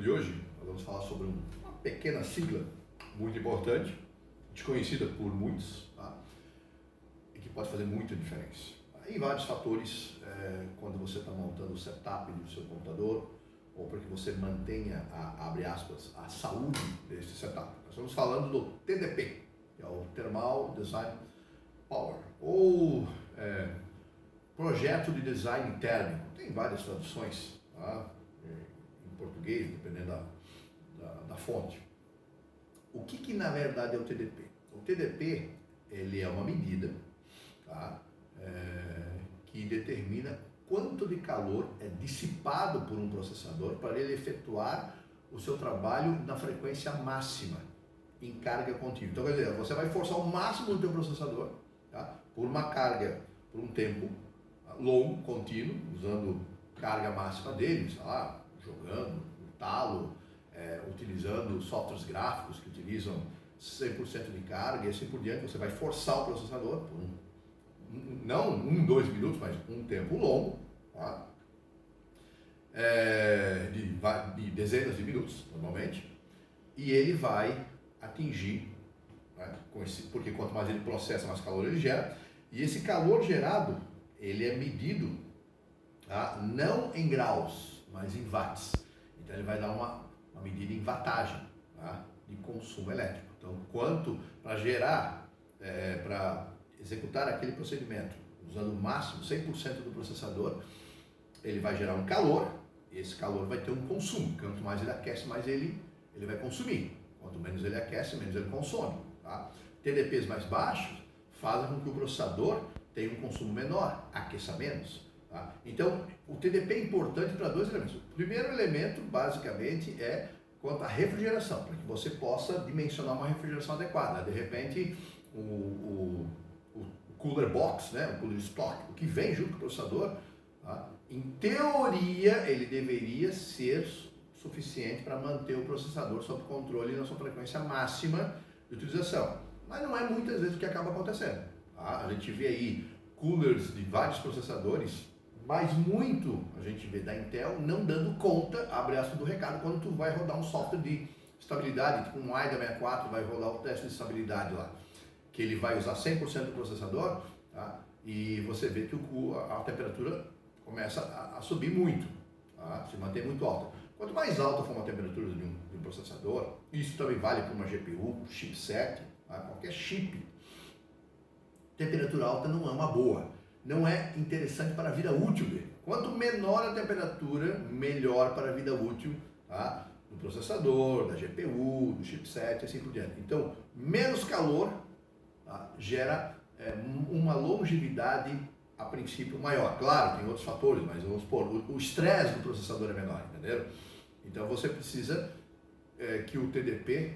de hoje nós vamos falar sobre uma pequena sigla muito importante, desconhecida por muitos, tá? E que pode fazer muita diferença. Em vários fatores, quando você está montando o setup do seu computador, ou para que você mantenha, abre aspas, a saúde desse setup. Nós estamos falando do TDP, que é o Thermal Design Power, ou projeto de design térmico. Tem várias traduções, tá? Em português, dependendo da fonte. O que na verdade é o TDP? O TDP, ele é uma medida, tá? Que determina quanto de calor é dissipado por um processador para ele efetuar o seu trabalho na frequência máxima, em carga contínua. Então, quer dizer, você vai forçar o máximo no teu processador, tá? Por uma carga, por um tempo longo, contínuo, usando carga máxima dele, sei lá, jogando, no talo, utilizando softwares gráficos que utilizam 100% de carga e assim por diante. Você vai forçar o processador por não 2 minutos, mas um tempo longo, tá? De dezenas de minutos, normalmente, e ele vai atingir, né, porque quanto mais ele processa, mais calor ele gera, e esse calor gerado, ele é medido, tá, não em graus, mas em watts. Então ele vai dar uma medida em wattagem, tá, de consumo elétrico. Então, quanto para gerar, para executar aquele procedimento, usando o máximo 100% do processador, ele vai gerar um calor, e esse calor vai ter um consumo. Quanto mais ele aquece, mais ele vai consumir. Quanto menos ele aquece, menos ele consome. Tá? TDPs mais baixos fazem com que o processador tenha um consumo menor, aqueça menos. Tá? Então, o TDP é importante para 2 elementos. O primeiro elemento, basicamente, é quanto à refrigeração, para que você possa dimensionar uma refrigeração adequada. De repente, o cooler box, né, o cooler stock, o que vem junto com o processador, tá? Em teoria, ele deveria ser suficiente para manter o processador sob controle na sua frequência máxima de utilização. Mas não é muitas vezes o que acaba acontecendo. Tá? A gente vê aí coolers de vários processadores, mas muito a gente vê da Intel não dando conta, abre aspas, do recado, quando tu vai rodar um software de estabilidade, tipo um AIDA 64, vai rodar o teste de estabilidade lá, que ele vai usar 100% do processador, tá? E você vê que a temperatura começa a subir muito, tá? Se manter muito alta. Quanto mais alta for uma temperatura de um processador, isso também vale para uma GPU, chipset, tá? Qualquer chip, temperatura alta não é uma boa, não é interessante para a vida útil dele. Quanto menor a temperatura, melhor para a vida útil, tá? Do processador, da GPU, do chipset e assim por diante. Então, menos calor, tá? Gera uma longevidade a princípio maior. Claro, tem outros fatores, mas vamos supor, o estresse do processador é menor, entendeu? Então você precisa que o TDP,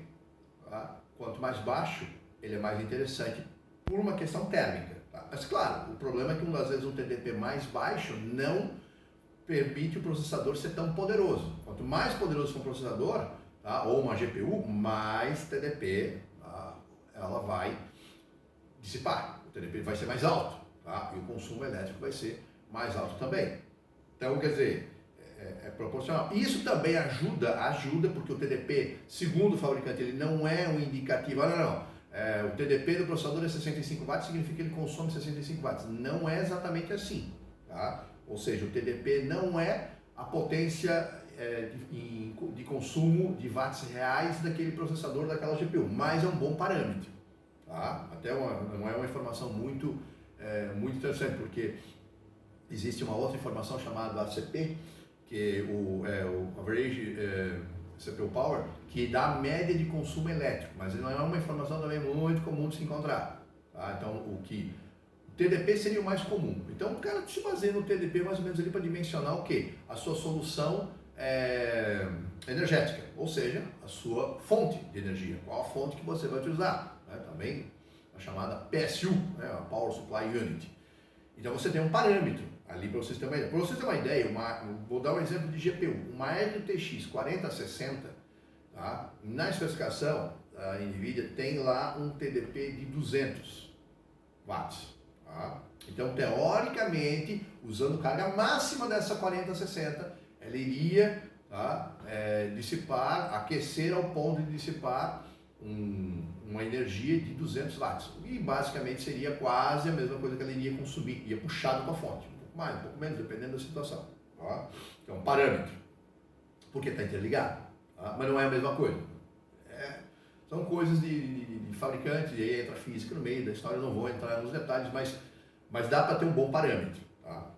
tá? Quanto mais baixo, ele é mais interessante por uma questão térmica. Tá? Mas claro, o problema é que às vezes um TDP mais baixo não permite o processador ser tão poderoso. Quanto mais poderoso for um processador, tá? Ou uma GPU, mais TDP, tá? Ela vai dissipar. O TDP vai ser mais alto, tá? E o consumo elétrico vai ser mais alto também. Então, quer dizer, é proporcional. Isso também ajuda porque o TDP, segundo o fabricante, ele não é um indicativo. Não. O TDP do processador é 65 watts, significa que ele consome 65 watts. Não é exatamente assim, tá? Ou seja, o TDP não é a potência de consumo de watts reais daquele processador, daquela GPU, mas é um bom parâmetro, tá? Até não é uma informação muito interessante, porque existe uma outra informação chamada ACP, que é o Average CPU Power, que dá a média de consumo elétrico, mas não é uma informação também muito comum de se encontrar. Tá? Então, o TDP seria o mais comum. Então, o cara se baseia no TDP mais ou menos ali para dimensionar o quê? A sua solução energética, ou seja, a sua fonte de energia. Qual a fonte que você vai utilizar? Né? Também a chamada PSU, né? A Power Supply Unit. Então, você tem um parâmetro ali para vocês terem uma ideia. Para vocês terem uma ideia, vou dar um exemplo de GPU. Uma RTX 4060, tá? Na especificação, a NVIDIA tem lá um TDP de 200 watts. Tá? Então, teoricamente, usando carga máxima dessa 4060, ela iria tá? Dissipar, aquecer ao ponto de dissipar uma energia de 200 watts. E basicamente seria quase a mesma coisa que ela iria consumir, ia puxado para a fonte. Um pouco mais, um pouco menos, dependendo da situação. Tá? É um parâmetro. Porque está interligado. Tá? Mas não é a mesma coisa. São coisas de fabricantes, e aí entra a física no meio da história, eu não vou entrar nos detalhes, mas dá para ter um bom parâmetro. Tá?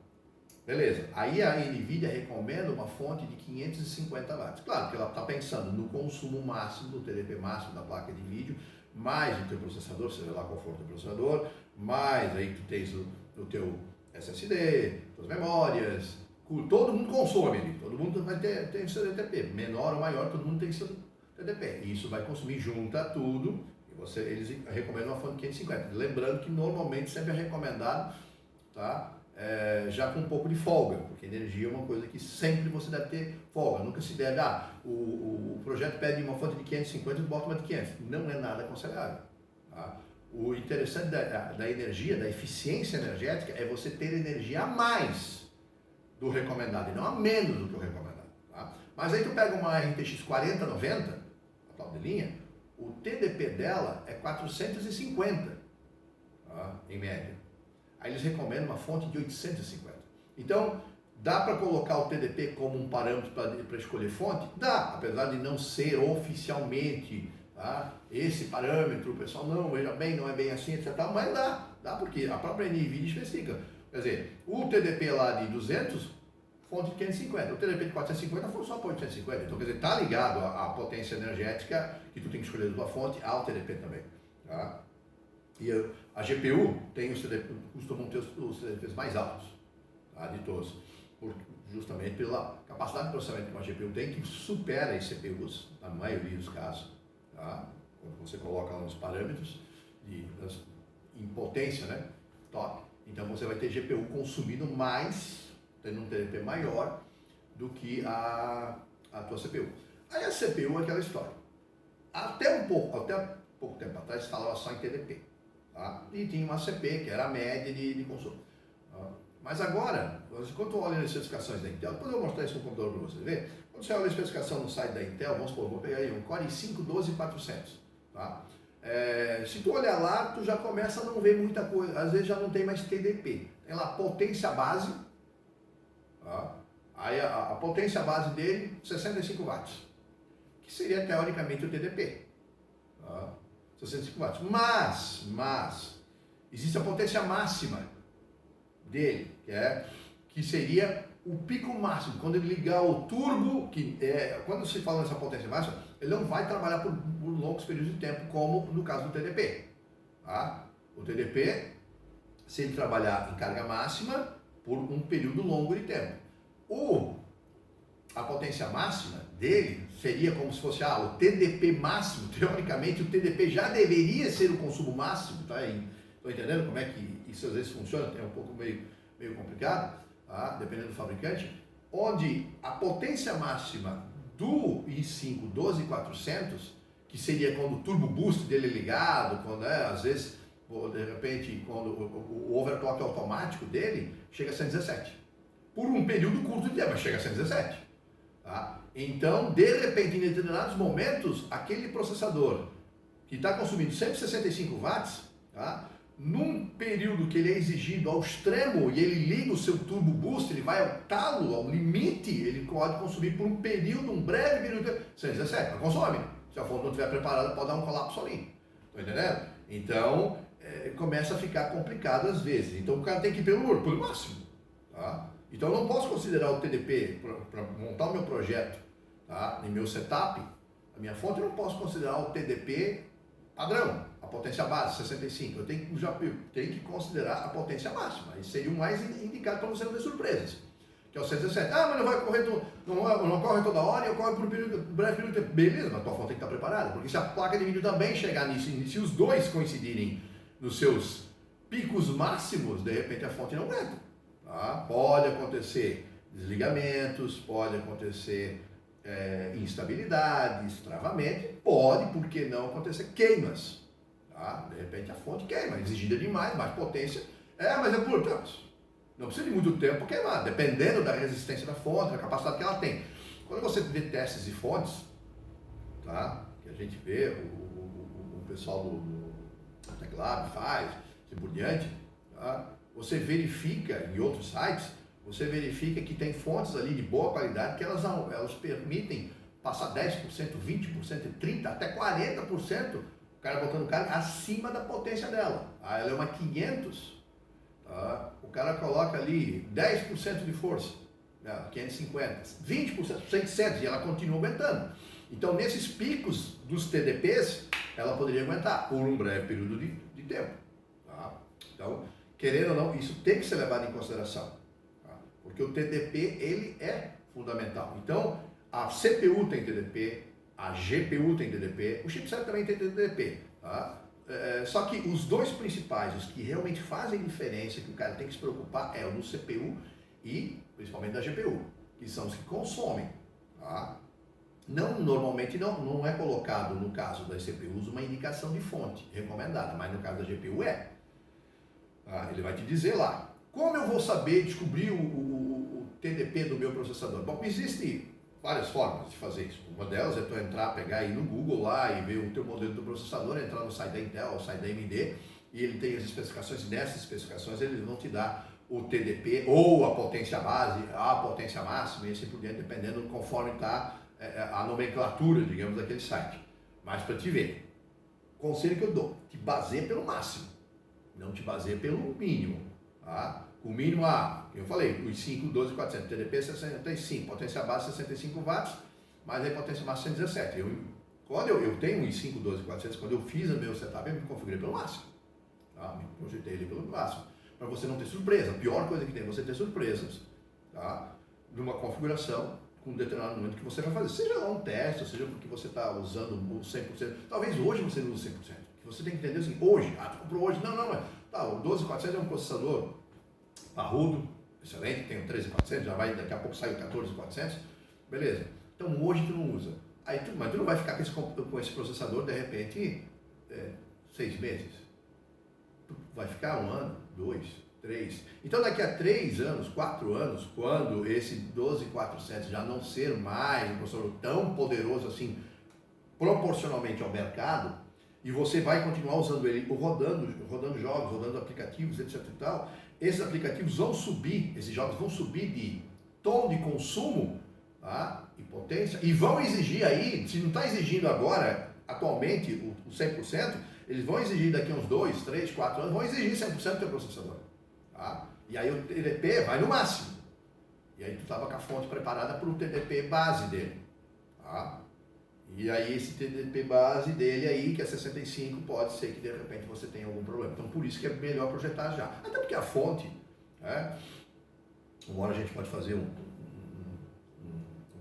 Beleza. Aí a NVIDIA recomenda uma fonte de 550 watts. Claro que ela está pensando no consumo máximo, do TDP máximo da placa de vídeo, mais o teu processador, seja lá qual for o teu processador, mais aí tu tens o teu SSD, tuas memórias, todo mundo consome ali, todo mundo vai ter o seu TDP, menor ou maior, todo mundo tem seu TDP. E isso vai consumir, junta tudo, e eles recomendam uma fonte de 550. Lembrando que normalmente sempre é recomendado, tá? Já com um pouco de folga, porque energia é uma coisa que sempre você deve ter folga, nunca se deve, o projeto pede uma fonte de 550 e bota uma de 500, não é nada aconselhável. Tá? O interessante da energia, da eficiência energética, é você ter energia a mais do recomendado e não a menos do que o recomendado. Tá? Mas aí tu pega uma RTX 4090, a tal de linha, o TDP dela é 450, tá? Em média. Aí eles recomendam uma fonte de 850. Então, dá para colocar o TDP como um parâmetro para escolher fonte? Dá, apesar de não ser oficialmente, tá? Esse parâmetro, o pessoal não, veja bem, não é bem assim, etc. Mas dá porque a própria NVIDIA especifica. Quer dizer, o TDP lá de 200, fonte de 550. O TDP de 450 foi só para 850. Então, quer dizer, está ligado à potência energética que tu tem que escolher da tua fonte, ao TDP também. Tá? E a GPU tem costumam ter os TDPs mais altos, tá, de todos, justamente pela capacidade de processamento que uma GPU tem, que supera as CPUs, na maioria dos casos. Tá? Quando você coloca lá nos parâmetros em potência, né, top, então você vai ter GPU consumindo mais, tendo um TDP maior do que a tua CPU. Aí a CPU é aquela história. Até pouco tempo atrás falava só em TDP. Tá? E tinha uma CP, que era a média de consumo. Tá? Mas agora, quando tu olha nas especificações da Intel, depois eu vou mostrar isso no computador para você ver, quando você olha a especificação no site da Intel, vamos supor, vou pegar aí um Core i5 12400. Tá? Se tu olhar lá, tu já começa a não ver muita coisa, às vezes já não tem mais TDP. Tem lá potência base, tá? Aí a potência base dele, 65 watts, que seria teoricamente o TDP. Tá? 65 watts. Mas existe a potência máxima dele, que seria o pico máximo. Quando ele ligar o turbo, quando se fala nessa potência máxima, ele não vai trabalhar por longos períodos de tempo, como no caso do TDP. Tá? O TDP, se ele trabalhar em carga máxima, por um período longo de tempo. A potência máxima dele seria como se fosse o TDP máximo. Teoricamente, o TDP já deveria ser o consumo máximo. Tá? Estou entendendo como é que isso às vezes funciona? É um pouco meio complicado, tá? Dependendo do fabricante. Onde a potência máxima do i5 12400, que seria quando o turbo boost dele é ligado, quando às vezes, de repente, quando o overclock automático dele chega a 117. Por um período curto de tempo, mas chega a 117. Tá? Então, de repente, em determinados momentos, aquele processador que está consumindo 165 watts, tá? Num período que ele é exigido ao extremo e ele liga o seu turbo boost, ele vai ao talo, ao limite, ele pode consumir por um período, um breve período, 117, mas consome. Se a fonte não estiver preparada, pode dar um colapso ali. Estão entendendo? Então, começa a ficar complicado às vezes. Então, o cara tem que ir pelo máximo. Tá? Então, eu não posso considerar o TDP para montar o meu projeto, tá? Em meu setup, a minha fonte, eu não posso considerar o TDP padrão, a potência base, 65. Eu tenho que considerar a potência máxima. Isso seria o mais indicado para você não ter surpresas. Que é o 117. Mas não vai correr, não corre toda hora e ocorre por um breve período de tempo. Beleza, mas a tua fonte tem que estar preparada. Porque se a placa de vídeo também chegar nisso, e se os dois coincidirem nos seus picos máximos, de repente a fonte não aguenta. Tá? Pode acontecer desligamentos, pode acontecer instabilidades, travamento, pode, por que não acontecer queimas. Tá? De repente a fonte queima, exigida demais, mais potência, mas é por não precisa de muito tempo para queimar, dependendo da resistência da fonte, da capacidade que ela tem. Quando você vê testes de fontes, tá? Que a gente vê, o pessoal do TechLab faz, assim por diante, tá? Você verifica em outros sites, você verifica que tem fontes ali de boa qualidade que elas permitem passar 10%, 20%, 30%, até 40%, o cara botando carga acima da potência dela. Ela é uma 500, tá? O cara coloca ali 10% de força, 550, 20%, 100, e ela continua aumentando. Então, nesses picos dos TDPs, ela poderia aguentar por um breve período de tempo. Tá? Então, querendo ou não, isso tem que ser levado em consideração. Tá? Porque o TDP, ele é fundamental. Então, a CPU tem TDP, a GPU tem TDP, o chipset também tem TDP. Tá? Só que os dois principais, os que realmente fazem diferença, que o cara tem que se preocupar, é o do CPU e principalmente da GPU, que são os que consomem. Tá? Normalmente não é colocado, no caso das CPUs, uma indicação de fonte recomendada, mas no caso da GPU é. Ele vai te dizer lá, como eu vou saber descobrir o TDP do meu processador? Bom, existem várias formas de fazer isso. Uma delas é tu entrar, pegar aí no Google lá e ver o teu modelo do processador, entrar no site da Intel, no site da AMD, e ele tem as especificações, e nessas especificações eles vão te dar o TDP ou a potência base, a potência máxima e assim por diante, dependendo conforme está a nomenclatura, digamos, daquele site. Mas para te ver, conselho que eu dou, te baseia pelo máximo, não te baseia pelo mínimo. Tá? O mínimo, eu falei, os 5, 12, 400, TDP 65, potência base 65 watts, mas aí potência máxima 117. Quando eu tenho os 5, 12, 400, quando eu fiz o meu setup, eu me configurei pelo máximo. Tá? Me projetei ele pelo máximo, para você não ter surpresa. A pior coisa que tem é você ter surpresas, tá? De uma configuração com um determinado momento que você vai fazer. Seja lá um teste, ou seja porque você está usando o 100%. Talvez hoje você não use 100%. Você tem que entender assim, hoje, tu comprou hoje. Não, tá, o 12400 é um processador parrudo, excelente, tem o 13400, já vai, daqui a pouco sai o 14400, beleza. Então hoje tu não usa. Mas tu não vai ficar com esse processador, de repente, 6 meses. Tu vai ficar 1 ano, 2, 3. Então daqui a 3 anos, 4 anos, quando esse 12400 já não ser mais um processador tão poderoso assim, proporcionalmente ao mercado, e você vai continuar usando ele rodando jogos, rodando aplicativos, etc e tal, esses aplicativos vão subir, esses jogos vão subir de tom de consumo, tá? E potência, e vão exigir aí, se não está exigindo agora, atualmente, o 100%, eles vão exigir daqui a uns 2, 3, 4 anos, vão exigir 100% do teu processador. Tá? E aí o TDP vai no máximo. E aí tu estava com a fonte preparada para o TDP base dele. Tá? E aí esse TDP base dele aí, que é 65, pode ser que de repente você tenha algum problema. Então por isso que é melhor projetar já. Até porque a fonte, uma hora a gente pode fazer um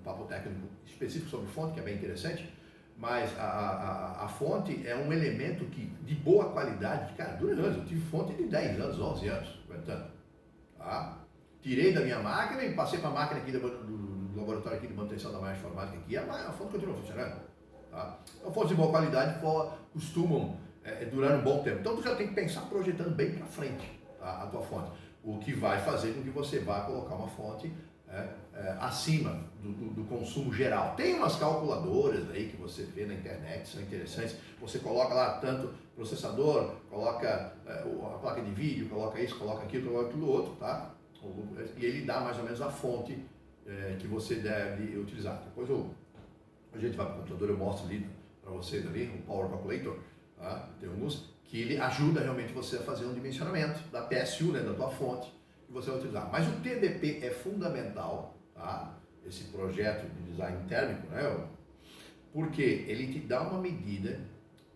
papo técnico específico sobre fonte, que é bem interessante, mas a fonte é um elemento que, de boa qualidade, cara, dura anos. Eu tive fonte de 10 anos, 11 anos, aguentando. Tá? Tirei da minha máquina e passei para a máquina aqui do laboratório aqui de manutenção da máquina informática aqui, a fonte continua funcionando. Tá? Então, fontes de boa qualidade costumam durar um bom tempo. Então, tu já tem que pensar projetando bem para frente, tá? A tua fonte. O que vai fazer com que você vá colocar uma fonte acima do consumo geral. Tem umas calculadoras aí que você vê na internet, são interessantes. Você coloca lá tanto processador, coloca a placa de vídeo, coloca isso, coloca aquilo, coloca tudo outro, tá? E ele dá mais ou menos a fonte que você deve utilizar. Depois a gente vai para o computador, eu mostro ali para vocês ali, o Power Calculator, tá? Tem alguns que ele ajuda realmente você a fazer um dimensionamento da PSU, né, da tua fonte, que você vai utilizar. Mas o TDP é fundamental, tá? Esse projeto de design térmico, né? Porque ele te dá uma medida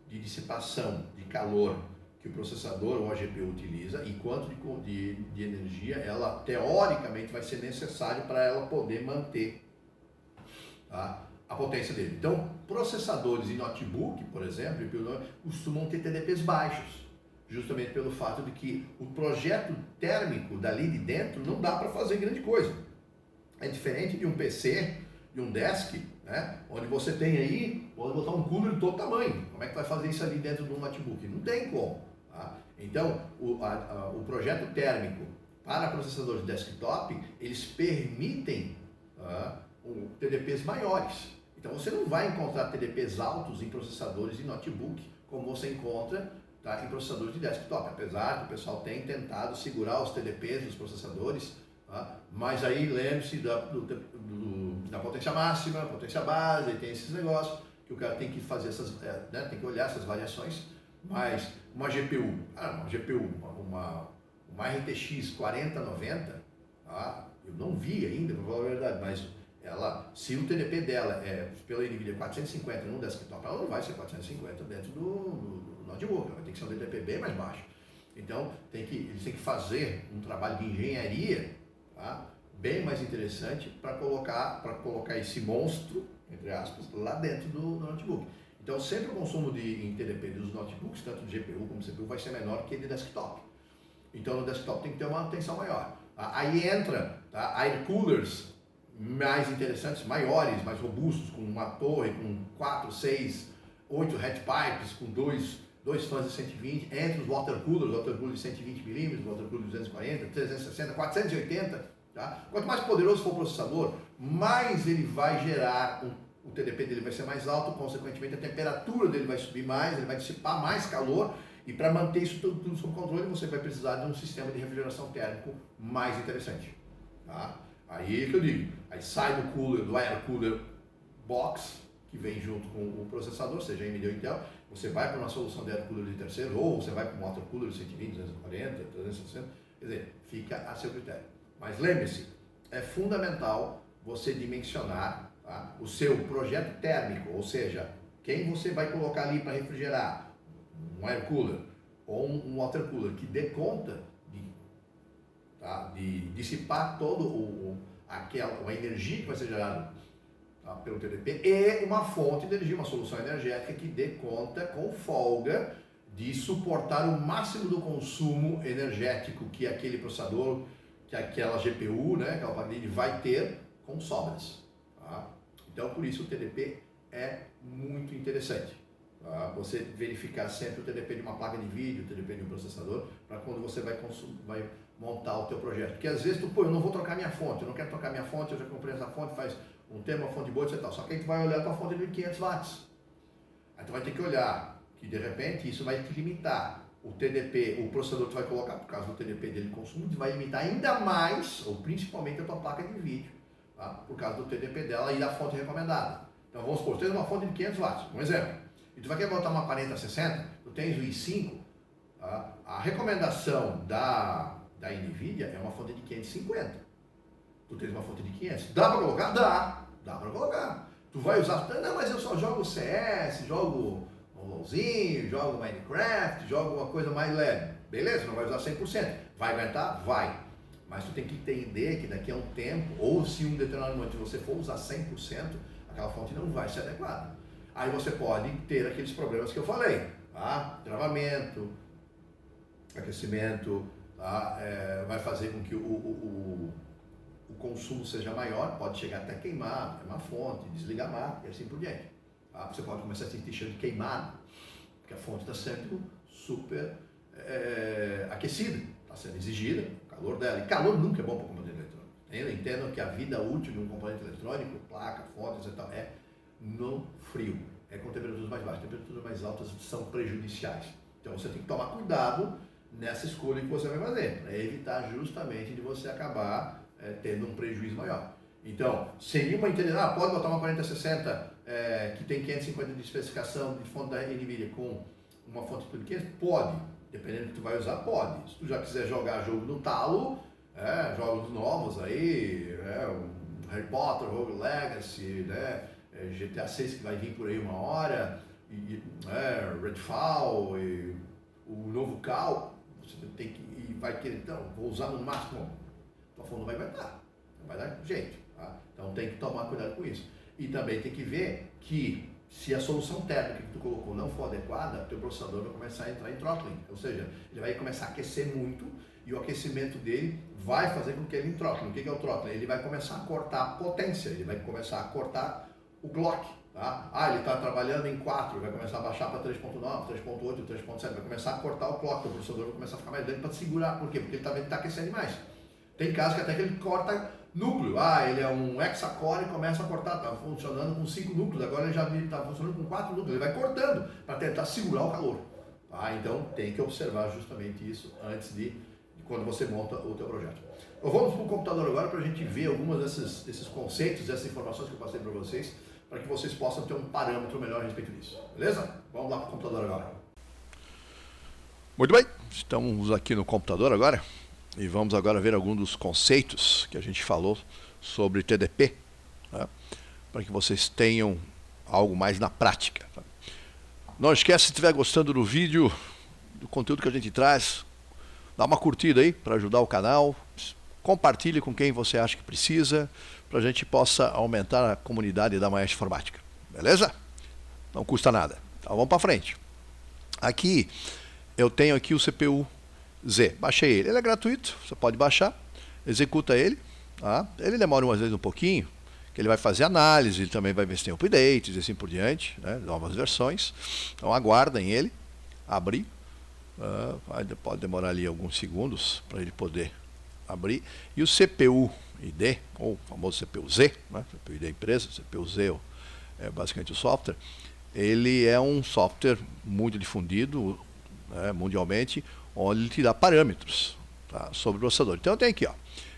de dissipação de calor que o processador ou a GPU utiliza e quanto de energia ela teoricamente vai ser necessário para ela poder manter, tá, a potência dele. Então, processadores em notebook, por exemplo, costumam ter TDPs baixos, justamente pelo fato de que o projeto térmico dali de dentro não dá para fazer grande coisa. É diferente de um PC, de um desk, né, onde você tem aí, pode botar um cooler de todo tamanho. Como é que vai fazer isso ali dentro de um notebook? Não tem como. Tá? Então, o projeto térmico para processadores de desktop, eles permitem TDPs maiores. Então você não vai encontrar TDPs altos em processadores de notebook, como você encontra, tá, em processadores de desktop, apesar que o pessoal tem tentado segurar os TDPs dos processadores, tá, mas aí lembre-se da potência máxima, potência base, tem esses negócios que o cara tem que fazer tem que olhar essas variações, mas uma GPU, uma RTX 4090, tá, eu não vi ainda, para falar a verdade, mas se o TDP dela é pela NVIDIA 450 no desktop, ela não vai ser 450 dentro do notebook, ela vai ter que ser um TDP bem mais baixo. Então, eles têm que fazer um trabalho de engenharia, tá, bem mais interessante para colocar esse monstro, entre aspas, lá dentro do notebook. Então, sempre o consumo em TDP dos notebooks, tanto de GPU como CPU, vai ser menor que de desktop. Então, no desktop tem que ter uma atenção maior. Aí entra, tá, air coolers mais interessantes, maiores, mais robustos, com uma torre, com 4, 6, 8 head pipes, com dois fãs de 120, entre os water coolers de 120 mm, water cooler de 240, 360, 480, tá? Quanto mais poderoso for o processador, mais ele vai gerar, o TDP dele vai ser mais alto, consequentemente a temperatura dele vai subir mais, ele vai dissipar mais calor, e para manter isso tudo sob controle, você vai precisar de um sistema de refrigeração térmico mais interessante, tá? Aí é que eu digo, aí sai do air cooler box, que vem junto com o processador, seja AMD ou Intel, você vai para uma solução de air cooler de terceiro, ou você vai para um water cooler de 120, 240, 360, quer dizer, fica a seu critério. Mas lembre-se, é fundamental você dimensionar, tá, o seu projeto térmico, ou seja, quem você vai colocar ali para refrigerar, um air cooler ou um water cooler que dê conta de dissipar todo a energia que vai ser gerada, tá, pelo TDP, e uma fonte de energia, uma solução energética que dê conta com folga de suportar o máximo do consumo energético que aquele processador, que aquela GPU, né, aquela placa vai ter com sobras. Tá? Então, por isso o TDP é muito interessante. Tá? Você verificar sempre o TDP de uma placa de vídeo, o TDP de um processador, para quando você vai montar o teu projeto. Porque às vezes eu não vou trocar minha fonte, eu não quero trocar minha fonte, eu já comprei essa fonte, faz um tempo, uma fonte boa, etc. Só que aí tu vai olhar a tua fonte de 1500 watts. Aí tu vai ter que olhar que de repente isso vai te limitar. O TDP, o processador que tu vai colocar, por causa do TDP dele consumo, vai limitar ainda mais, ou principalmente a tua placa de vídeo, tá? Por causa do TDP dela e da fonte recomendada. Então vamos supor, tu tens uma fonte de 500 watts, um exemplo, e tu vai querer botar uma 4060, tu tens o i5, tá? A recomendação da NVIDIA é uma fonte de 550. Tu tens uma fonte de 500. Dá para colocar? Dá para colocar. Tu vai usar, não, mas eu só jogo CS, jogo um LOLzinho, jogo Minecraft, jogo uma coisa mais leve. Beleza, não vai usar 100%. Vai aguentar? Vai. Mas tu tem que entender que daqui a um tempo, ou se um determinado momento você for usar 100%, aquela fonte não vai ser adequada. Aí você pode ter aqueles problemas que eu falei, tá? Travamento, aquecimento, tá? Vai fazer com que o consumo seja maior, pode chegar até queimar a fonte, desligar a máquina e assim por diante. Tá? Você pode começar a sentir cheiro de queimado, porque a fonte está sendo super aquecida, está sendo exigida, o calor dela. E calor nunca é bom para o componente eletrônico. Eu entendo que a vida útil de um componente eletrônico, placa, fonte, etc., é no frio, é com temperaturas mais baixas. Temperaturas mais altas são prejudiciais. Então você tem que tomar cuidado nessa escolha que você vai fazer, para evitar justamente de você acabar tendo um prejuízo maior. Então, seria uma interessante, pode botar uma 4060 que tem 550 de especificação de fonte da NVIDIA com uma fonte de 500? Pode, dependendo do que tu vai usar, pode. Se tu já quiser jogar jogo no talo, jogos novos aí, um Harry Potter, Rogue Legacy, né, GTA 6 que vai vir por aí uma hora, Redfall, e o novo Cal, você tem que, e vai querer, então, vou usar no máximo, tua fonte não vai aguentar, não vai dar jeito, tá? Então tem que tomar cuidado com isso. E também tem que ver que se a solução térmica que tu colocou não for adequada, teu processador vai começar a entrar em throttling, ou seja, ele vai começar a aquecer muito e o aquecimento dele vai fazer com que ele entre throttling. O que é o throttling? Ele vai começar a cortar a potência, ele vai começar a cortar o clock, tá? Ele está trabalhando em 4, vai começar a baixar para 3.9, 3.8, 3.7, vai começar a cortar o clock, o processador vai começar a ficar mais lento para segurar. Por quê? Porque ele está vendo que está aquecendo demais. Tem casos que até que ele corta núcleo. Ele é um hexacore e começa a cortar. Está funcionando com 5 núcleos, agora ele já está funcionando com 4 núcleos. Ele vai cortando para tentar segurar o calor. Então tem que observar justamente isso antes de quando você monta o teu projeto. Vamos para o computador agora para a gente ver algumas desses conceitos, dessas informações que eu passei para vocês, para que vocês possam ter um parâmetro melhor a respeito disso. Beleza? Vamos lá para o computador agora. Muito bem, estamos aqui no computador agora e vamos agora ver alguns dos conceitos que a gente falou sobre TDP, né? Para que vocês tenham algo mais na prática. Tá? Não esquece, se estiver gostando do vídeo, do conteúdo que a gente traz, dá uma curtida aí para ajudar o canal, compartilhe com quem você acha que precisa, para a gente possa aumentar a comunidade da Maestro Informática. Beleza? Não custa nada. Então vamos para frente. Aqui eu tenho aqui o CPU Z. Baixei ele. Ele é gratuito, você pode baixar, executa ele. Tá? Ele demora umas vezes um pouquinho, que ele vai fazer análise, ele também vai ver se tem updates e assim por diante, né? Novas versões. Então aguardem ele abrir. Pode demorar ali alguns segundos para ele poder abrir. E o CPU ID, ou o famoso CPU Z, né? CPU ID empresa, CPU Z é basicamente o software. Ele é um software muito difundido, né, mundialmente, onde ele te dá parâmetros, tá, sobre o processador. Então eu tenho aqui,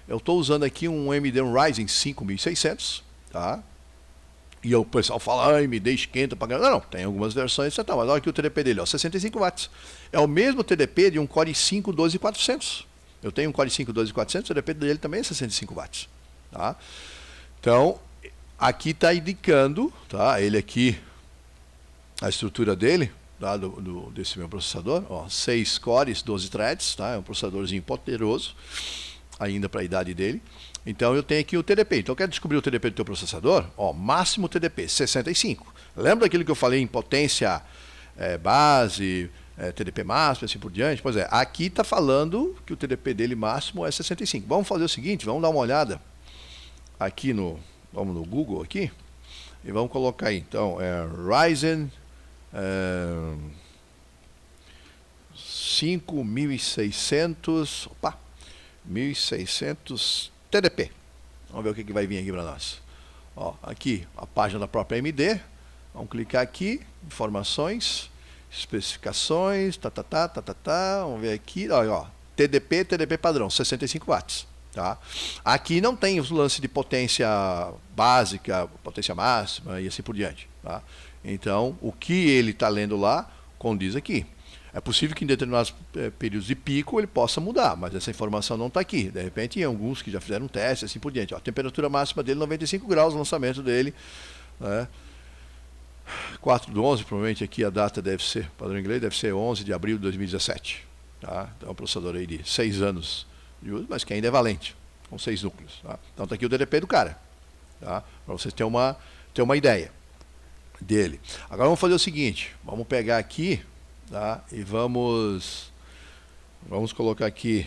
eu estou usando aqui um AMD Ryzen 5600, tá? E o pessoal fala, AMD esquenta para caramba. Não, tem algumas versões, mas olha aqui o TDP dele, 65 watts. É o mesmo TDP de um Core i5 12400. Eu tenho um Core i5 12400, o TDP dele também é 65 watts. Tá? Então, aqui está indicando, tá, ele aqui, a estrutura dele, tá, desse meu processador, 6 cores, 12 threads, tá, é um processadorzinho poderoso, ainda para a idade dele. Então eu tenho aqui o TDP. Então eu quero descobrir o TDP do teu processador, máximo TDP, 65. Lembra daquilo que eu falei em potência base, TDP máximo, assim por diante? Pois é, aqui está falando que o TDP dele máximo é 65. Vamos fazer o seguinte, vamos dar uma olhada aqui vamos no Google aqui, e vamos colocar aí, então, Ryzen 5600, 1600 TDP. Vamos ver o que vai vir aqui para nós. Aqui a página da própria AMD. Vamos clicar aqui, informações, especificações, vamos ver aqui, TDP padrão, 65 watts. Tá? Aqui não tem o lance de potência básica, potência máxima e assim por diante. Tá? Então, o que ele está lendo lá, condiz aqui. É possível que em determinados períodos de pico ele possa mudar, mas essa informação não está aqui. De repente, em alguns que já fizeram um teste, assim por diante. A temperatura máxima dele, 95 graus, o lançamento dele. Né? 4/11, provavelmente aqui a data deve ser, padrão inglês, deve ser 11 de abril de 2017. Tá? Então, é um processador aí de 6 anos de uso, mas que ainda é valente, com 6 núcleos. Tá? Então, está aqui o TDP do cara, tá? Para vocês terem uma ideia dele. Agora, vamos fazer o seguinte, vamos pegar aqui, tá? E vamos colocar aqui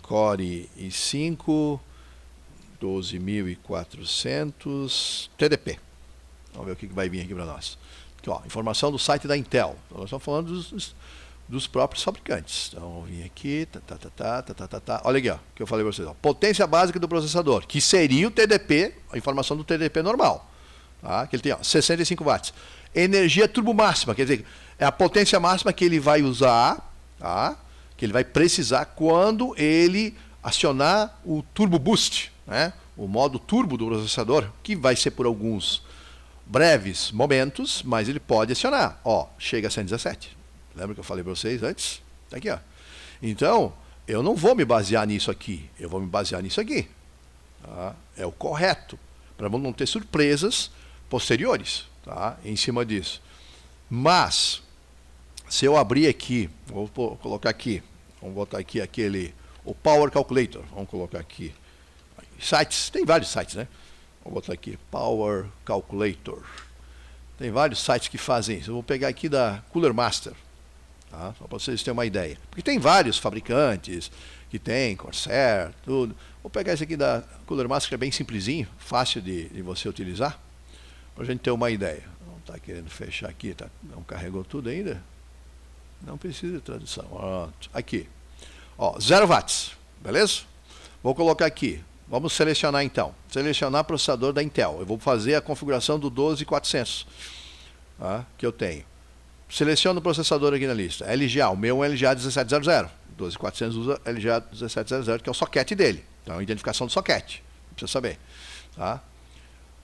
Core i5 12400 TDP. Vamos ver o que vai vir aqui para nós. Aqui, informação do site da Intel. Então, nós estamos falando dos próprios fabricantes. Então, vamos vir aqui, olha aqui, que eu falei para vocês. Potência básica do processador, que seria o TDP, a informação do TDP normal. Tá? Que ele tem 65 watts. Energia turbo máxima, quer dizer, é a potência máxima que ele vai usar, tá? Que ele vai precisar quando ele acionar o Turbo Boost, né? O modo turbo do processador, que vai ser por alguns breves momentos, mas ele pode acionar. Chega a 117. Lembra que eu falei para vocês antes? Tá aqui, Então, eu não vou me basear nisso aqui, eu vou me basear nisso aqui. Tá? É o correto, para não ter surpresas posteriores, tá? Em cima disso. Mas, se eu abrir aqui, vou colocar aqui, vamos botar aqui o Power Calculator, vamos colocar aqui, sites, tem vários sites, né? Vou botar aqui, Power Calculator. Tem vários sites que fazem isso. Eu vou pegar aqui da Cooler Master, tá? Só para vocês terem uma ideia. Porque tem vários fabricantes que tem, Corsair, tudo. Vou pegar esse aqui da Cooler Master, que é bem simplesinho, fácil de você utilizar, para a gente ter uma ideia. Não está querendo fechar aqui, não carregou tudo ainda? Não precisa de tradução. Aqui. 0 watts, beleza? Vou colocar aqui. Vamos selecionar então. Selecionar processador da Intel. Eu vou fazer a configuração do 12400, tá, que eu tenho. Seleciono o processador aqui na lista. LGA, o meu é LGA 1700. 12400 usa LGA 1700, que é o socket dele. Então, identificação do socket. Precisa saber. Tá?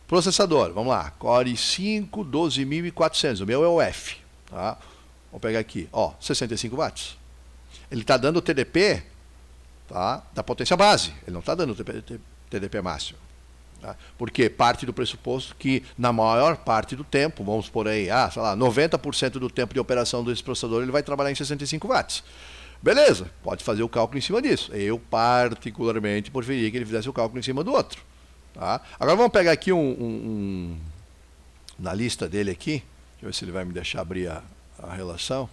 Processador, vamos lá. Core i5 12400. O meu é o F. Tá? Vou pegar aqui. Ó, 65 watts. Ele está dando o TDP, tá, da potência base. Ele não está dando o TDP máximo. Tá? Porque parte do pressuposto que, na maior parte do tempo, vamos por aí, sei lá, 90% do tempo de operação desse processador, ele vai trabalhar em 65 watts. Beleza, pode fazer o cálculo em cima disso. Eu, particularmente, preferia que ele fizesse o cálculo em cima do outro. Tá? Agora vamos pegar aqui na lista dele aqui. Deixa eu ver se ele vai me deixar abrir a relação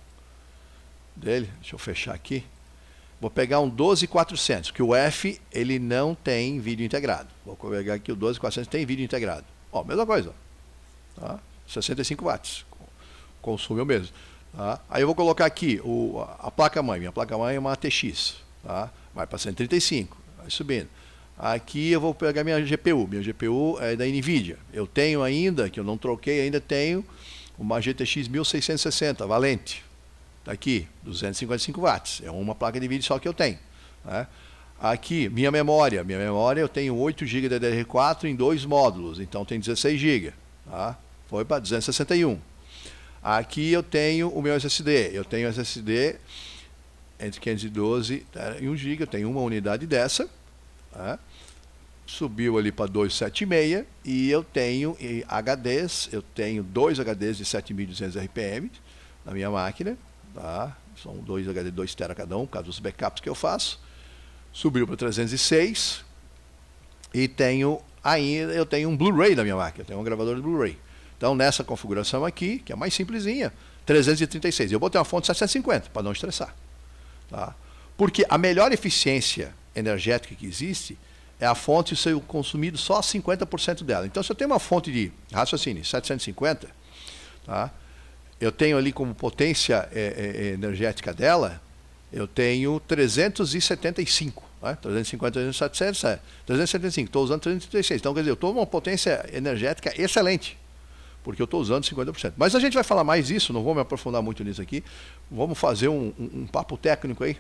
dele. Deixa eu fechar aqui. Vou pegar um 12400, que o F ele não tem vídeo integrado. Vou pegar aqui o 12400, tem vídeo integrado. Ó, mesma coisa. Tá? 65 watts. Consumo o mesmo. Tá? Aí eu vou colocar aqui a placa-mãe. Minha placa-mãe é uma ATX. Tá? Vai para 135, vai subindo. Aqui eu vou pegar minha GPU. Minha GPU é da NVIDIA. Eu tenho ainda, que eu não troquei, ainda tenho uma GTX 1660, valente. Está aqui, 255 watts. É uma placa de vídeo só que eu tenho. Né? Aqui, minha memória. Minha memória eu tenho 8 GB de DDR4 em 2 módulos. Então tem 16 GB. Tá? Foi para 261. Aqui eu tenho o meu SSD. Eu tenho SSD entre 512 e 1 GB. Eu tenho uma unidade dessa. Tá? Subiu ali para 276. E eu tenho HDs. Eu tenho 2 HDs de 7200 RPM na minha máquina. Tá? São 2 HD, 2 TB cada um, por causa dos backups que eu faço. Subiu para 306. E eu tenho um Blu-ray na minha máquina. Eu tenho um gravador de Blu-ray. Então, nessa configuração aqui, que é mais simplesinha, 336. Eu botei uma fonte 750, para não estressar. Tá? Porque a melhor eficiência energética que existe é a fonte ser consumido só 50% dela. Então, se eu tenho uma fonte de raciocínio 750, tá? Eu tenho ali como potência energética dela, eu tenho 375. Né? 350, 700, 375. Estou usando 336. Então, quer dizer, eu estou numa potência energética excelente, porque eu estou usando 50%. Mas a gente vai falar mais disso, não vou me aprofundar muito nisso aqui. Vamos fazer um papo técnico aí,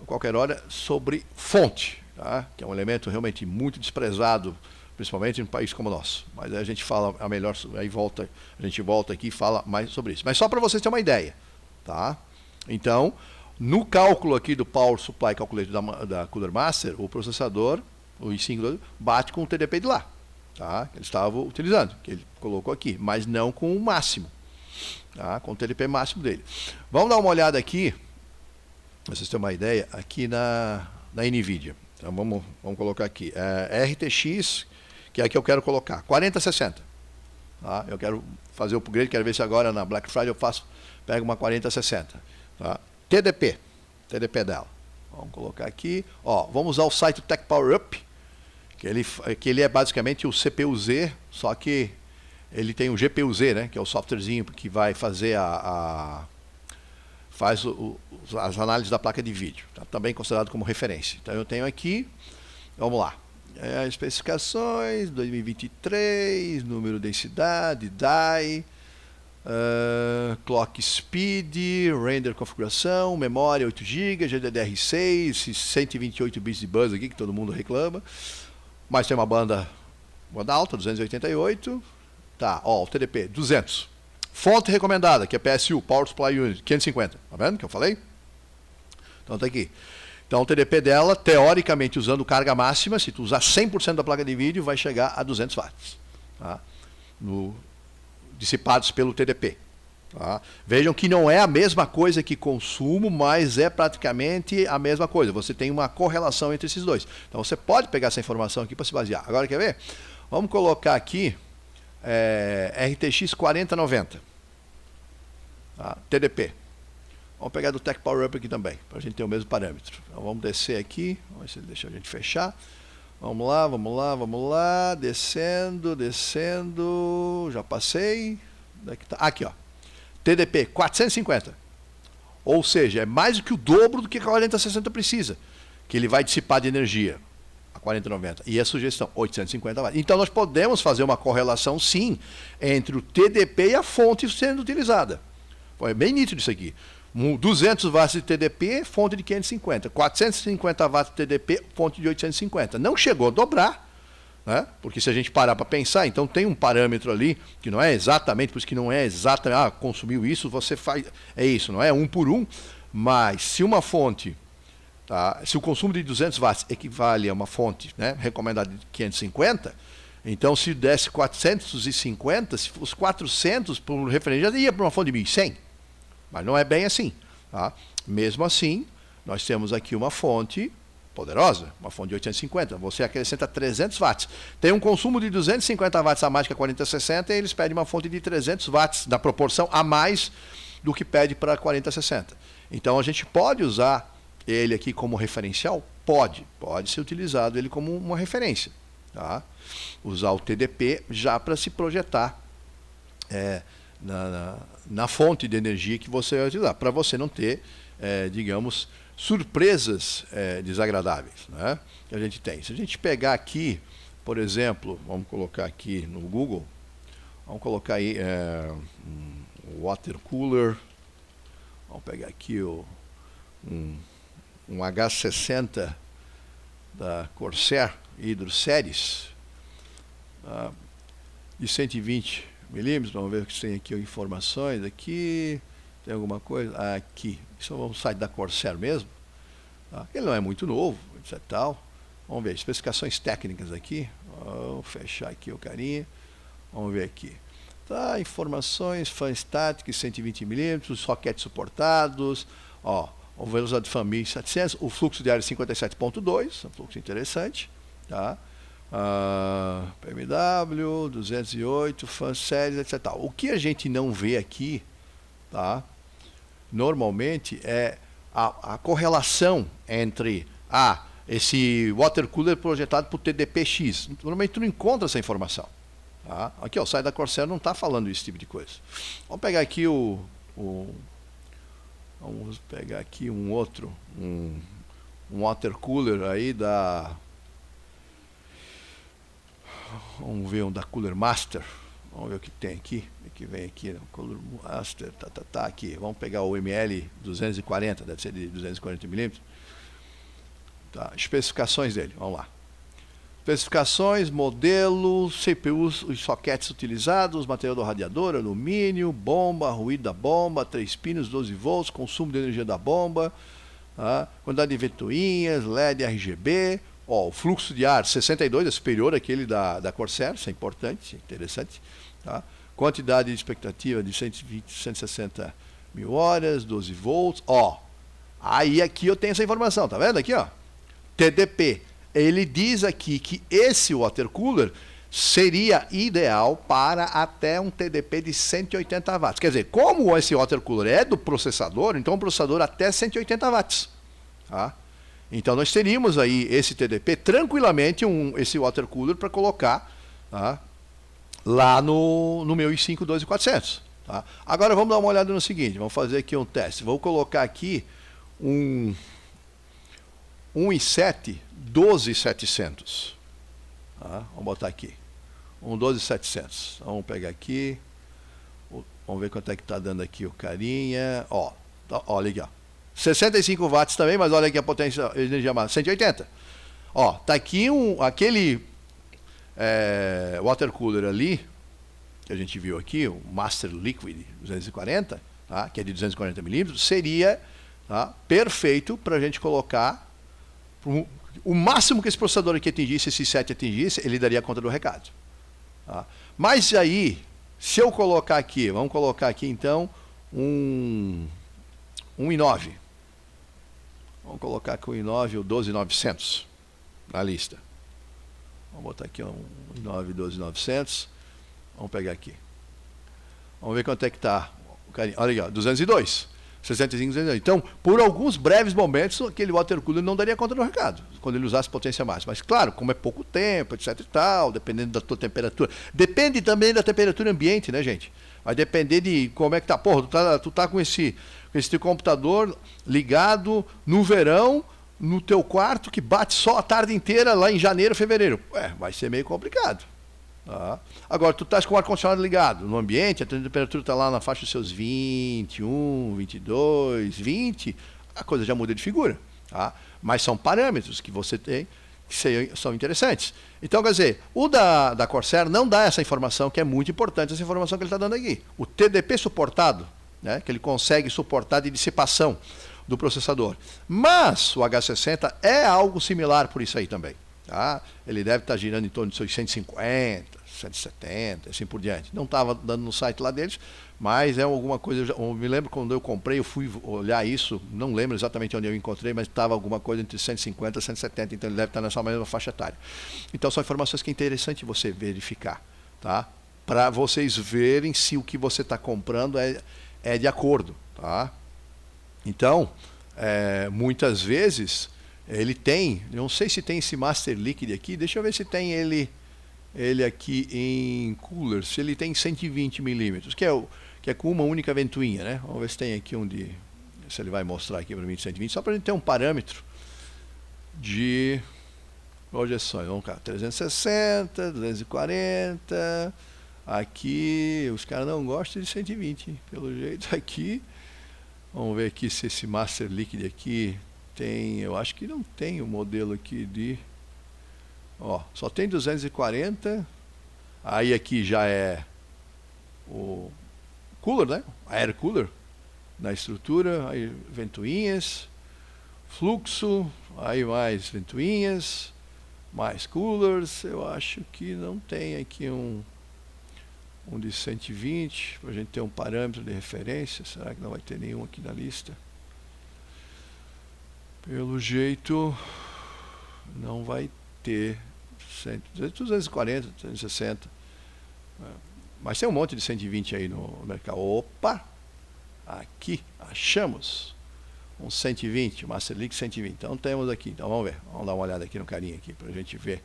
a qualquer hora, sobre fonte, tá? Que é um elemento realmente muito desprezado, principalmente em um país como o nosso. Mas aí a gente fala a gente volta aqui e fala mais sobre isso. Mas só para vocês terem uma ideia, tá? Então, no cálculo aqui do Power Supply Calculator da Cooler Master, o processador, o i5, bate com o TDP de lá, tá? Que ele estava utilizando, que ele colocou aqui, mas não com o máximo, tá? Com o TDP máximo dele. Vamos dar uma olhada aqui, para vocês terem uma ideia, aqui na NVIDIA. Então vamos colocar aqui, RTX, que é a que eu quero colocar, 4060. Tá? Eu quero fazer o upgrade, quero ver se agora na Black Friday eu pego uma 4060. Tá? TDP dela. Vamos colocar aqui. Ó, vamos usar o site Tech Power Up, que ele é basicamente o CPU-Z, só que ele tem o GPU-Z, né, que é o softwarezinho que vai fazer as análises da placa de vídeo. Tá? Também considerado como referência. Então eu tenho aqui, vamos lá. Especificações, 2023, número, densidade, DAI, clock speed, render configuração, memória 8 GB, GDDR6, 128 bits de bus aqui, que todo mundo reclama. Mas tem uma banda alta, 288. Tá, ó, o TDP, 200. Fonte recomendada, que é PSU, Power Supply Unit, 550. Tá vendo que eu falei? Então tá aqui. Então o TDP dela, teoricamente, usando carga máxima, se tu usar 100% da placa de vídeo, vai chegar a 200 watts. Tá? Dissipados pelo TDP. Tá? Vejam que não é a mesma coisa que consumo, mas é praticamente a mesma coisa. Você tem uma correlação entre esses dois. Então você pode pegar essa informação aqui para se basear. Agora quer ver? Vamos colocar aqui RTX 4090. Tá? TDP. Vamos pegar do Tech Power Up aqui também, para a gente ter o mesmo parâmetro. Então vamos descer aqui, vamos ver se ele deixa a gente fechar. Vamos lá, descendo, já passei. Aqui, ó. TDP 450. Ou seja, é mais do que o dobro do que a 4060 precisa. que ele vai dissipar de energia, a 4090. E a sugestão, 850 watts. Então nós podemos fazer uma correlação, sim, entre o TDP e a fonte sendo utilizada. É bem nítido isso aqui. 200 watts de TDP, fonte de 550. 450 watts de TDP, fonte de 850. Não chegou a dobrar, né? Porque se a gente parar para pensar, então tem um parâmetro ali, que não é exatamente, por isso que não é exatamente, consumiu isso, você faz, é isso, não é um por um, mas se uma fonte, tá, se o consumo de 200 watts equivale a uma fonte, né, recomendada de 550, então se desse 450, se fosse 400 por um referente, já ia para uma fonte de 1100. Mas não é bem assim. Tá? Mesmo assim, nós temos aqui uma fonte poderosa, uma fonte de 850. Você acrescenta 300 watts. Tem um consumo de 250 watts a mais que a 4060 e eles pedem uma fonte de 300 watts, da proporção a mais do que pede para a 4060. Então a gente pode usar ele aqui como referencial? Pode ser utilizado ele como uma referência. Tá? Usar o TDP já para se projetar na fonte de energia que você vai utilizar, para você não ter, digamos, surpresas desagradáveis, né, que a gente tem. Se a gente pegar aqui, por exemplo, vamos colocar aqui no Google, vamos colocar aí water cooler, vamos pegar aqui um H60 da Corsair Hydro Series, de 120 milímetros, vamos ver o que tem aqui, informações aqui, tem alguma coisa, aqui, isso é um site da Corsair mesmo, tá? Ele não é muito novo, etc. Tal. Vamos ver, especificações técnicas aqui, vou fechar aqui o carinha, vamos ver aqui, tá, informações, fan static, 120 milímetros, soquetes suportados, ó, o velocidade de fan 1700, o fluxo de ar 57.2, um fluxo interessante, tá? PMW, 208, fan séries, etc. O que a gente não vê aqui, tá, normalmente é a correlação entre esse water cooler projetado por TDP-X. Normalmente tu não encontra essa informação. Tá? Aqui, ó, o site da Corsair não está falando esse tipo de coisa. Vamos pegar aqui vamos pegar aqui um outro, um water cooler aí da... Vamos ver um da Cooler Master. Vamos ver o que tem aqui. O que vem aqui, né? Cooler Master, aqui. Vamos pegar o ML 240, deve ser de 240 milímetros. Tá, especificações dele, vamos lá. Especificações, modelo, CPUs, os soquetes utilizados, material do radiador, alumínio, bomba, ruído da bomba, 3 pinos, 12 volts, consumo de energia da bomba, tá? Quantidade de ventoinhas, LED, RGB, ó, o fluxo de ar 62 é superior àquele da Corsair, isso é importante, interessante. Tá? Quantidade de expectativa de 120, 160 mil horas, 12 volts, ó. Aí aqui eu tenho essa informação, tá vendo aqui, ó? TDP. Ele diz aqui que esse water cooler seria ideal para até um TDP de 180 watts. Quer dizer, como esse water cooler é do processador, então o processador até 180 watts. Tá? Então nós teríamos aí esse TDP tranquilamente, esse water cooler para colocar, tá, lá no meu i5 12400. Tá? Agora vamos dar uma olhada no seguinte, vamos fazer aqui um teste. Vou colocar aqui um i7 12700. Tá? Vamos botar aqui. Um 12700. Vamos pegar aqui. Vamos ver quanto é que está dando aqui o carinha. Ó, olha aqui, ó. 65 watts também, mas olha aqui a potência de energia máxima, 180. Ó, tá aqui aquele water cooler ali, que a gente viu aqui, o Master Liquid 240, tá, que é de 240 milímetros, seria, tá, perfeito para a gente colocar o máximo que esse processador aqui atingisse, esse i7 atingisse, ele daria conta do recado. Tá? Mas aí, se eu colocar aqui, vamos colocar aqui então um i9. Vamos colocar aqui o i9, o 12900 na lista. Vamos botar aqui um i9 12900. Vamos pegar aqui. Vamos ver quanto é que está. Olha aqui, 202. 65, 202. Então, por alguns breves momentos, aquele water cooler não daria conta do recado, quando ele usasse potência máxima. Mas, claro, como é pouco tempo, etc e tal, dependendo da tua temperatura. Depende também da temperatura ambiente, né, gente? Vai depender de como é que tá. Porra, tu tá com esse teu computador ligado no verão, no teu quarto que bate só a tarde inteira lá em janeiro, fevereiro. Vai ser meio complicado. Tá? Agora, tu estás com o ar-condicionado ligado no ambiente, a temperatura está lá na faixa dos seus 21, 22, 20, a coisa já muda de figura. Tá? Mas são parâmetros que você tem que são interessantes. Então, quer dizer, o da Corsair não dá essa informação, que é muito importante, essa informação que ele está dando aqui. O TDP suportado, né, que ele consegue suportar de dissipação do processador. Mas o H60 é algo similar por isso aí também. Tá? Ele deve estar girando em torno de seus 150, 170, assim por diante. Não estava dando no site lá deles, mas é alguma coisa. Eu me lembro quando eu comprei, eu fui olhar isso, não lembro exatamente onde eu encontrei, mas estava alguma coisa entre 150 e 170, então ele deve estar nessa mesma faixa etária. Então são informações que é interessante você verificar, tá? Para vocês verem se o que você está comprando é de acordo. Tá? Então, muitas vezes. Ele tem, não sei se tem esse Master Liquid aqui, deixa eu ver se tem ele aqui em cooler, se ele tem 120 milímetros, que é com uma única ventoinha, né? Vamos ver se tem aqui se ele vai mostrar aqui para mim de 120, só para a gente ter um parâmetro de projeções. Vamos cá, 360, 240, aqui os caras não gostam de 120, pelo jeito aqui. Vamos ver aqui se esse Master Liquid aqui tem, eu acho que não tem o modelo aqui de... só tem 240. Aí aqui já é o cooler, né? Air cooler na estrutura. Aí ventoinhas, fluxo, aí mais ventoinhas, mais coolers. Eu acho que não tem aqui um de 120, para a gente ter um parâmetro de referência. Será que não vai ter nenhum aqui na lista? Pelo jeito, não vai ter 240, 260. Mas tem um monte de 120 aí no mercado. Opa! Aqui, achamos um 120, Master League 120. Então temos aqui, então vamos ver. Vamos dar uma olhada aqui no carinha aqui, para a gente ver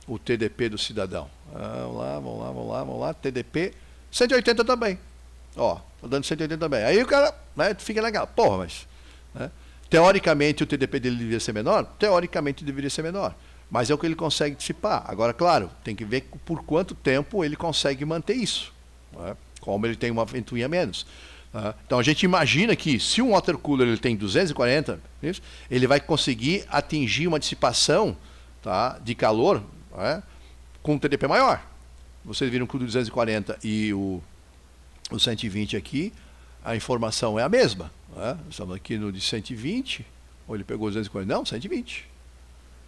o TDP do cidadão. Vamos lá. TDP 180 também. Tô dando 180 também. Aí o cara, né, fica legal. Porra, mas... Né? Teoricamente o TDP dele deveria ser menor? Teoricamente deveria ser menor. Mas é o que ele consegue dissipar. Agora, claro, tem que ver por quanto tempo ele consegue manter isso. Né? Como ele tem uma ventoinha menos. Então a gente imagina que se um water cooler ele tem 240, ele vai conseguir atingir uma dissipação, tá, de calor, né, com um TDP maior. Vocês viram que o 240 e o 120 aqui, a informação é a mesma. Né? Estamos aqui no de 120, ou ele pegou 240, não, 120.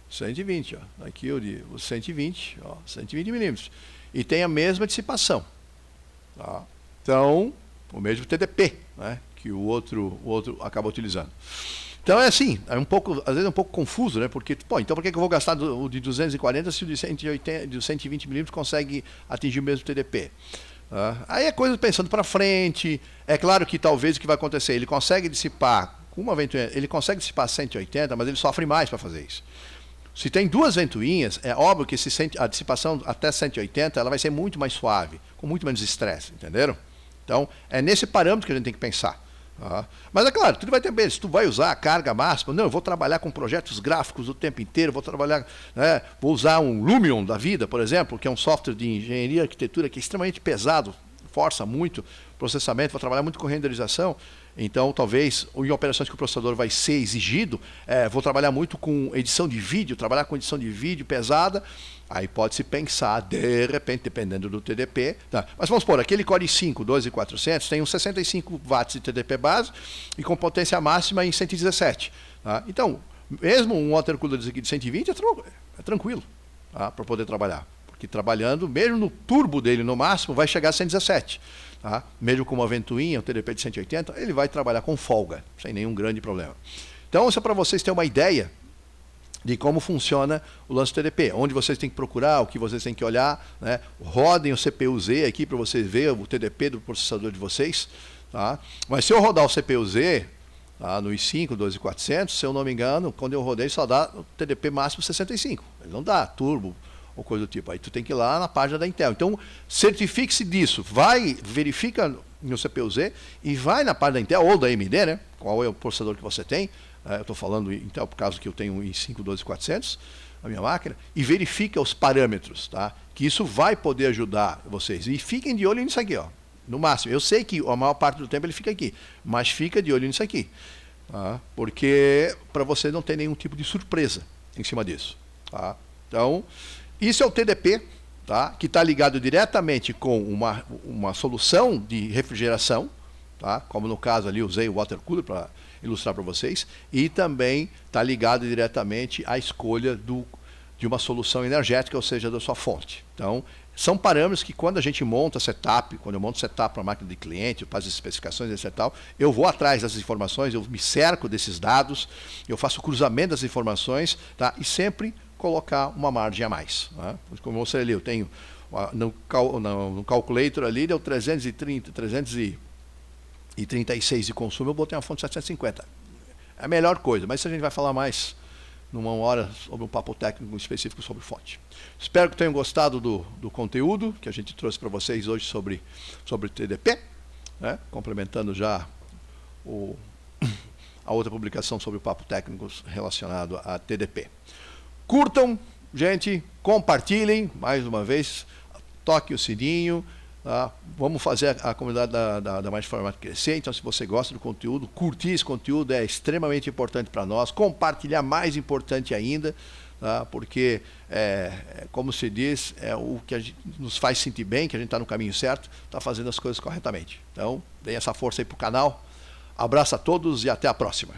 120, aqui o 120, 120 milímetros. E tem a mesma dissipação. Tá? Então, o mesmo TDP, né, que o outro acaba utilizando. Então é assim, às vezes é um pouco confuso, né? Porque, então por que eu vou gastar o de 240 se o de 180, de 120 milímetros consegue atingir o mesmo TDP? Aí é coisa pensando para frente. É claro que talvez o que vai acontecer, ele consegue dissipar com uma ventoinha, ele consegue dissipar 180, mas ele sofre mais para fazer isso. Se tem duas ventoinhas, é óbvio que a dissipação até 180 ela vai ser muito mais suave, com muito menos estresse, entenderam? Então, é nesse parâmetro que a gente tem que pensar. Mas é claro, tudo vai ter bem. Se tu vai usar a carga máxima, não, eu vou trabalhar com projetos gráficos o tempo inteiro, vou trabalhar, né, vou usar um Lumion da vida, por exemplo, que é um software de engenharia e arquitetura que é extremamente pesado, força muito processamento, vou trabalhar muito com renderização. Então, talvez, em operações que o processador vai ser exigido, vou trabalhar muito com edição de vídeo, trabalhar com edição de vídeo pesada, aí pode-se pensar, de repente, dependendo do TDP. Tá. Mas vamos supor, aquele Core i5 12400 tem uns 65 watts de TDP base e com potência máxima em 117. Tá. Então, mesmo um water cooler de 120 é tranquilo, tá, para poder trabalhar. Porque trabalhando, mesmo no turbo dele no máximo, vai chegar a 117. Tá? Mesmo com uma ventoinha, um TDP de 180, ele vai trabalhar com folga, sem nenhum grande problema. Então, isso é para vocês terem uma ideia de como funciona o lance TDP, onde vocês têm que procurar, o que vocês têm que olhar, né? Rodem o CPU-Z aqui para vocês verem o TDP do processador de vocês. Tá? Mas se eu rodar o CPU-Z, tá, no i5 12400, se eu não me engano, quando eu rodei só dá o TDP máximo 65. Ele não dá turbo ou coisa do tipo. Aí tu tem que ir lá na página da Intel. Então, certifique-se disso. Verifica no CPU-Z e vai na página da Intel ou da AMD, né? Qual é o processador que você tem, eu estou falando então por causa que eu tenho um i5 12400 a minha máquina, e verifica os parâmetros, tá? Que isso vai poder ajudar vocês. E fiquem de olho nisso aqui, ó. No máximo. Eu sei que a maior parte do tempo ele fica aqui, mas fica de olho nisso aqui, tá? Porque para você não ter nenhum tipo de surpresa em cima disso, tá? Então, isso é o TDP, tá? Que está ligado diretamente com uma solução de refrigeração, tá? Como no caso ali usei o water cooler para ilustrar para vocês, e também está ligado diretamente à escolha de uma solução energética, ou seja, da sua fonte. Então, são parâmetros que quando a gente monta setup, quando eu monto setup para a máquina de cliente, eu faço as especificações, etc. Tal, eu vou atrás dessas informações, eu me cerco desses dados, eu faço o cruzamento das informações, tá? E sempre colocar uma margem a mais. Tá? Como eu mostrei ali, eu tenho no calculator ali, deu 336 de consumo, eu botei uma fonte 750. É a melhor coisa, mas isso a gente vai falar mais numa hora sobre um papo técnico específico sobre fonte. Espero que tenham gostado do conteúdo que a gente trouxe para vocês hoje sobre TDP, né? Complementando já a outra publicação sobre o papo técnico relacionado a TDP. Curtam, gente, compartilhem, mais uma vez, toque o sininho, tá? Vamos fazer a comunidade da Mais Informática crescer. Então, se você gosta do conteúdo, curtir esse conteúdo é extremamente importante para nós. Compartilhar, mais importante ainda, tá? Porque, como se diz, é o que nos faz sentir bem, que a gente está no caminho certo, está fazendo as coisas corretamente. Então, dê essa força aí para o canal. Abraço a todos e até a próxima.